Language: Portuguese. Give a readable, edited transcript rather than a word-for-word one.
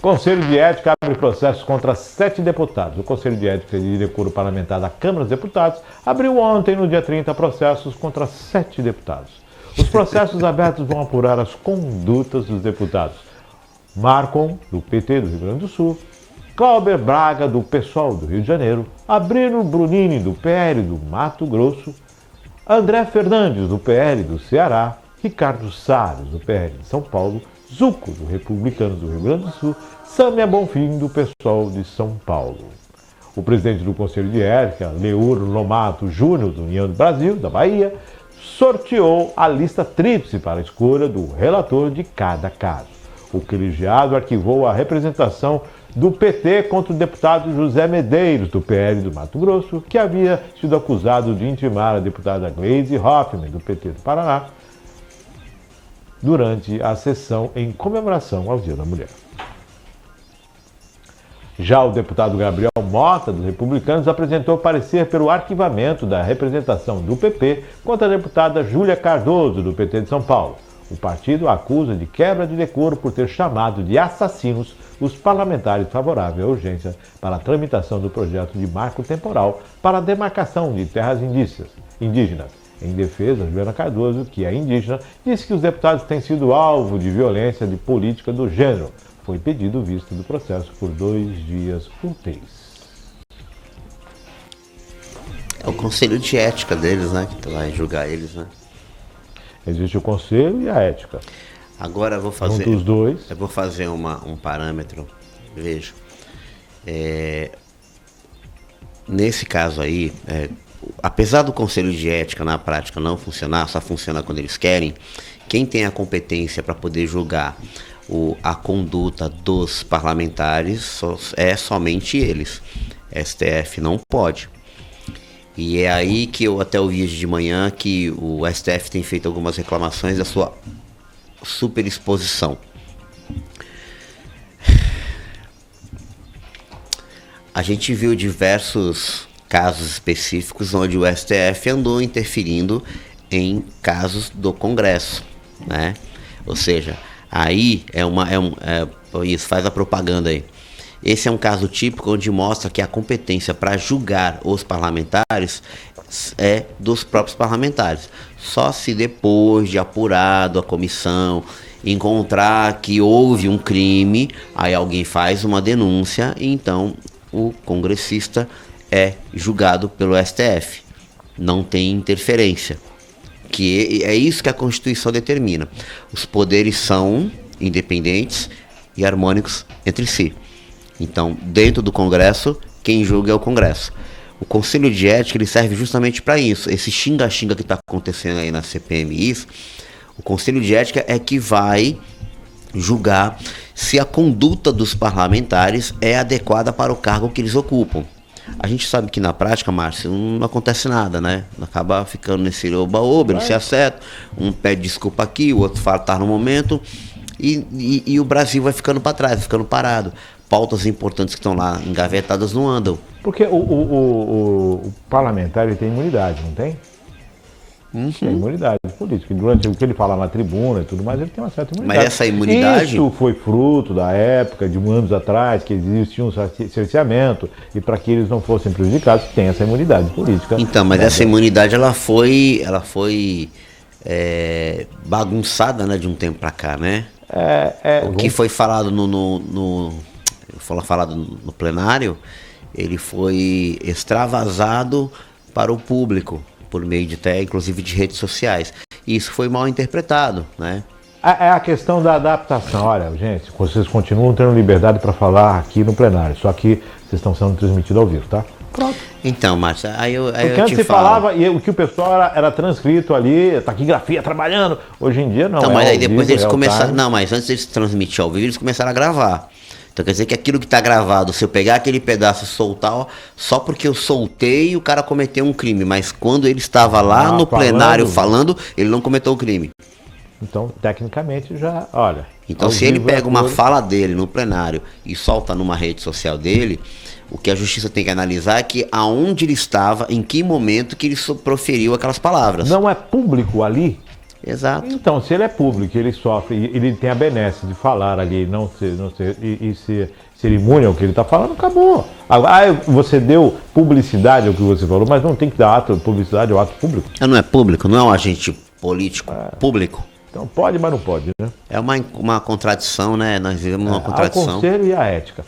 Conselho de Ética abre processos contra 7 deputados. O Conselho de Ética e de Decoro Parlamentar da Câmara dos Deputados abriu ontem, no dia 30, processos contra 7 deputados. Os processos abertos vão apurar as condutas dos deputados Marcon, do PT do Rio Grande do Sul, Cláudio Braga, do PSOL do Rio de Janeiro, Abrino Brunini, do PL do Mato Grosso, André Fernandes, do PL do Ceará, Ricardo Salles, do PL de São Paulo, Zucco, do Republicanos do Rio Grande do Sul, Sâmia Bonfim, do PSOL de São Paulo. O presidente do Conselho de Ética, Leur Lomato Júnior, do União do Brasil, da Bahia, sorteou a lista tríplice para a escolha do relator de cada caso. O colegiado arquivou a representação do PT contra o deputado José Medeiros, do PL do Mato Grosso, que havia sido acusado de intimar a deputada Gleisi Hoffmann, do PT do Paraná, durante a sessão em comemoração ao Dia da Mulher. Já o deputado Gabriel Mota, dos Republicanos, apresentou parecer pelo arquivamento da representação do PP contra a deputada Júlia Cardoso, do PT de São Paulo. O partido a acusa de quebra de decoro por ter chamado de assassinos os parlamentares favoráveis à urgência para a tramitação do projeto de marco temporal para a demarcação de terras indígenas. Em defesa, Juliana Cardoso, que é indígena, disse que os deputados têm sido alvo de violência de política do gênero. Foi pedido vista do processo por 2 dias úteis. É o conselho de ética deles, né? Que vai julgar eles, né? Existe o conselho e a ética. Agora eu vou fazer. Junto os dois. Eu vou fazer um parâmetro. Veja. Nesse caso aí, apesar do conselho de ética na prática não funcionar, só funciona quando eles querem, quem tem a competência para poder julgar a conduta dos parlamentares é somente eles. STF não pode. E é aí que eu até ouvi de manhã que o STF tem feito algumas reclamações da sua superexposição. A gente viu diversos casos específicos onde o STF andou interferindo em casos do Congresso, né? Ou seja, aí isso, faz a propaganda aí. Esse é um caso típico onde mostra que a competência para julgar os parlamentares é dos próprios parlamentares. Só se depois de apurado a comissão encontrar que houve um crime, aí alguém faz uma denúncia e então o congressista é julgado pelo STF. Não tem interferência. Que é isso que a Constituição determina. Os poderes são independentes e harmônicos entre si. Então, dentro do Congresso, quem julga é o Congresso. O Conselho de Ética ele serve justamente para isso. Esse xinga-xinga que está acontecendo aí na CPMI, o Conselho de Ética é que vai julgar se a conduta dos parlamentares é adequada para o cargo que eles ocupam. A gente sabe que na prática, Márcio, não acontece nada, né? Acaba ficando nesse oba-oba, não se acerta, um pede desculpa aqui, o outro fala tá no momento, e o Brasil vai ficando para trás, ficando parado. Pautas importantes que estão lá engavetadas não andam. Porque o parlamentar ele tem imunidade, não tem? Tem imunidade política. Durante o que ele fala na tribuna e tudo mais, ele tem uma certa imunidade. Mas essa imunidade... Isso foi fruto da época, de anos atrás, que existia um cerceamento, e para que eles não fossem prejudicados, tem essa imunidade política. Então, mas essa imunidade, ela foi bagunçada, né, de um tempo para cá, né? O que foi falado falado no plenário, ele foi extravasado para o público, por meio de inclusive de redes sociais. E isso foi mal interpretado, né? É a questão da adaptação. Olha, gente, vocês continuam tendo liberdade para falar aqui no plenário, só que vocês estão sendo transmitidos ao vivo, tá? Pronto. Então, Márcio, porque antes se falava, e o que o pessoal era transcrito ali, taquigrafia trabalhando. Hoje em dia não. Então, mas aí depois eles começaram. Não, mas antes eles transmitir ao vivo, eles começaram a gravar. Então quer dizer que aquilo que está gravado, se eu pegar aquele pedaço e soltar, só porque eu soltei, o cara cometeu um crime. Mas quando ele estava lá no plenário falando, ele não cometeu o crime. Então, tecnicamente, já, olha... Então, se ele pega uma fala dele no plenário e solta numa rede social dele, o que a justiça tem que analisar é que aonde ele estava, em que momento que ele proferiu aquelas palavras. Não é público ali? Exato. Então, se ele é público, ele sofre, ele tem a benesse de falar ali, e ser imune ao que ele está falando, acabou. Agora, você deu publicidade ao que você falou, mas não tem que dar publicidade ao ato público. Não é público, não é um agente político público. Então pode, mas não pode, né? É uma contradição, né? Nós vivemos uma contradição. Ao conselho e a ética.